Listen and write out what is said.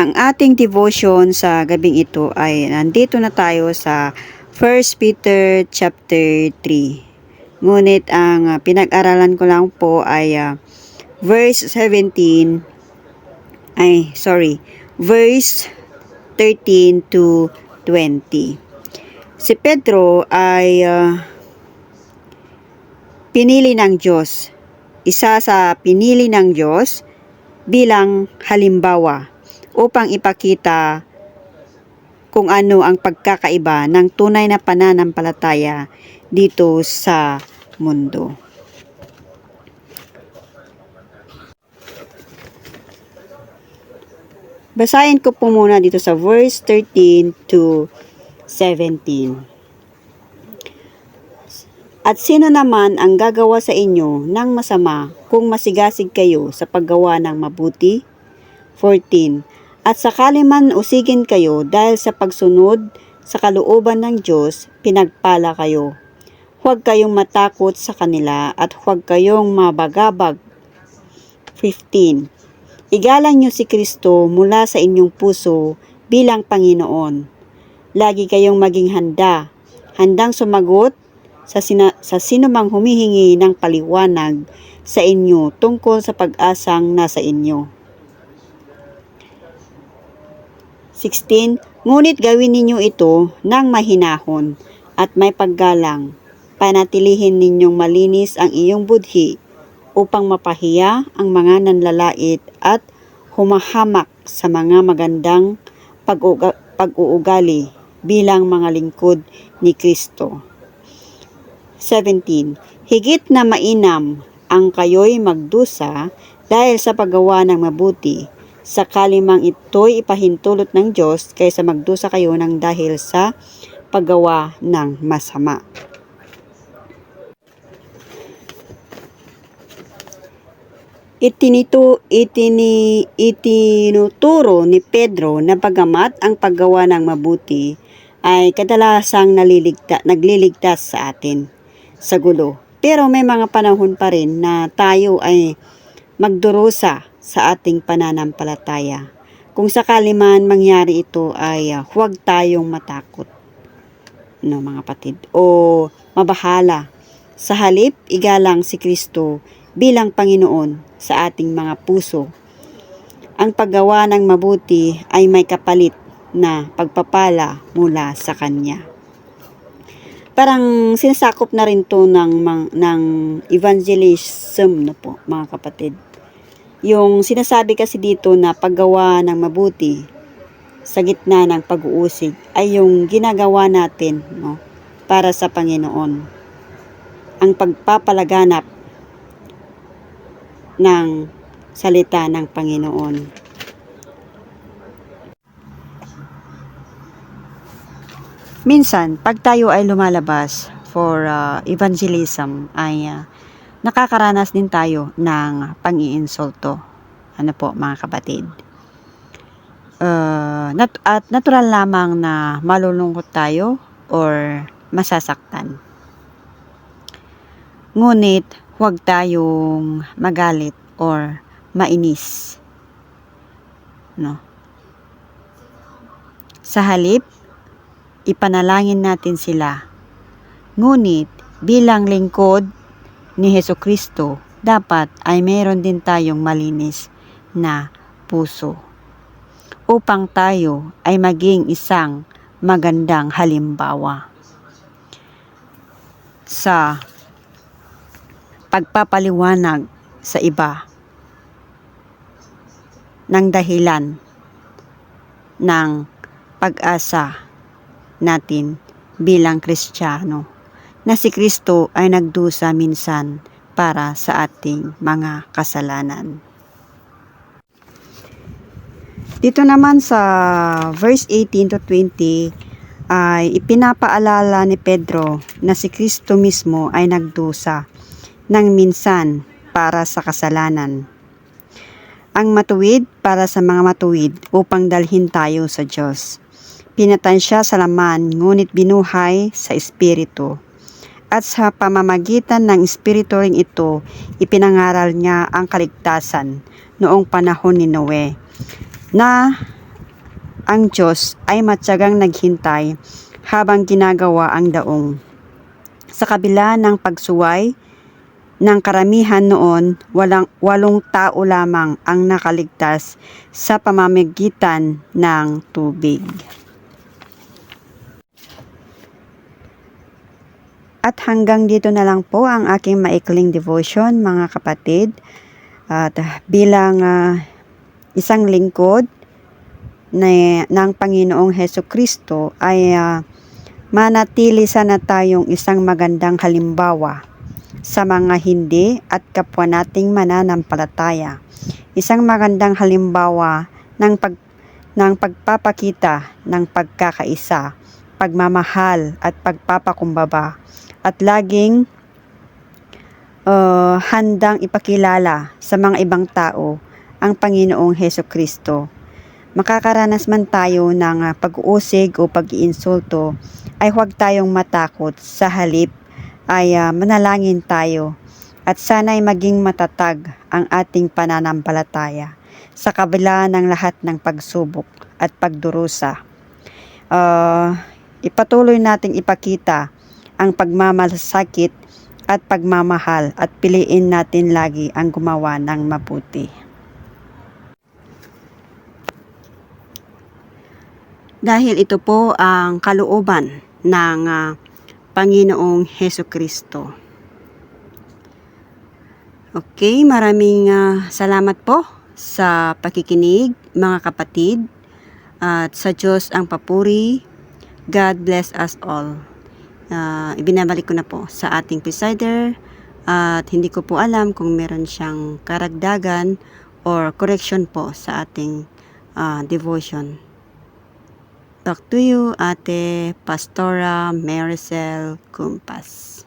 Ang ating devotion sa gabing ito ay nandito na tayo sa 1 Peter chapter 3. Ngunit ang pinag-aralan ko lang po ay verse 13 to 20. Si Pedro ay pinili ng Diyos. Isa sa pinili ng Diyos bilang halimbawa upang ipakita kung ano ang pagkakaiba ng tunay na pananampalataya dito sa mundo. Basahin ko po muna dito sa verse 13 to 17. At sino naman ang gagawa sa inyo ng masama kung masigasig kayo sa paggawa ng mabuti? 14. At sakali man usigin kayo dahil sa pagsunod sa kalooban ng Diyos, pinagpala kayo. Huwag kayong matakot sa kanila at huwag kayong mabagabag. 15. Igalang niyo si Kristo mula sa inyong puso bilang Panginoon. Lagi kayong maging handang sumagot sa sinumang humihingi ng paliwanag sa inyo tungkol sa pag-asang nasa inyo. 16. Ngunit gawin ninyo ito ng mahinahon at may paggalang. Panatilihin ninyong malinis ang iyong budhi upang mapahiya ang mga nanlalait at humahamak sa mga magandang pag-uugali bilang mga lingkod ni Kristo. 17. Higit na mainam ang kayo'y magdusa dahil sa paggawa ng mabuti, sakali mang ito'y ipahintulot ng Diyos kaysa magdusa kayo ng dahil sa paggawa ng masama. Itinuturo ni Pedro na bagamat ang paggawa ng mabuti ay kadalasang nagliligtas sa atin sa gulo. Pero may mga panahon pa rin na tayo ay magdurusa sa ating pananampalataya. Kung sakali man mangyari ito ay huwag tayong matakot, mga kapatid, o mabahala. Sa halip, igalang si Kristo bilang Panginoon sa ating mga puso. Ang paggawa ng mabuti ay may kapalit na pagpapala mula sa Kanya. Parang sinasakop na rin to ng evangelism, mga kapatid. Yung sinasabi kasi dito na paggawa ng mabuti sa gitna ng pag-uusig ay yung ginagawa natin para sa Panginoon. Ang pagpapalaganap ng salita ng Panginoon. Minsan, pag tayo ay lumalabas for evangelism ay nakakaranas din tayo ng pang-iinsulto. Mga kapatid? At natural lamang na malulungkot tayo or masasaktan. Ngunit, huwag tayong magalit or mainis. Sa halip, ipanalangin natin sila. Ngunit, bilang lingkod ni Hesukristo, dapat ay meron din tayong malinis na puso upang tayo ay maging isang magandang halimbawa sa pagpapaliwanag sa iba ng dahilan ng pag-asa natin bilang Kristiyano, na si Kristo ay nagdusa minsan para sa ating mga kasalanan. Dito naman sa verse 18 to 20 ay ipinapaalala ni Pedro na si Kristo mismo ay nagdusa ng minsan para sa kasalanan. Ang matuwid para sa mga matuwid upang dalhin tayo sa Diyos. Pinatan siya sa laman ngunit binuhay sa Espiritu. At sa pamamagitan ng Espiritu ring ito, ipinangaral niya ang kaligtasan noong panahon ni Noe, na ang Diyos ay matyagang naghintay habang ginagawa ang daong. Sa kabila ng pagsuway ng karamihan noon, 8 tao lamang ang nakaligtas sa pamamagitan ng tubig. At hanggang dito na lang po ang aking maikling devotion, mga kapatid. At bilang isang lingkod ng Panginoong Hesukristo ay manatili sana tayong isang magandang halimbawa sa mga hindi at kapwa nating mananampalataya. Isang magandang halimbawa ng pagpapakita ng pagkakaisa, pagmamahal at pagpapakumbaba, at laging handang ipakilala sa mga ibang tao ang Panginoong Hesukristo. Makakaranas man tayo ng pag-uusig o pag-iinsulto, ay huwag tayong matakot. Sa halip ay manalangin tayo at sana'y maging matatag ang ating pananampalataya sa kabila ng lahat ng pagsubok at pagdurusa. Ipatuloy nating ipakita ang pagmamalasakit at pagmamahal at piliin natin lagi ang gumawa ng mabuti. Dahil ito po ang kalooban ng Panginoong Hesukristo. Okay, maraming salamat po sa pakikinig, mga kapatid. At sa Diyos ang papuri. God bless us all. Ibinabalik ko na po sa ating presider at hindi ko po alam kung meron siyang karagdagan or correction po sa ating devotion. Talk to you, Ate Pastora Maricel Kumpas.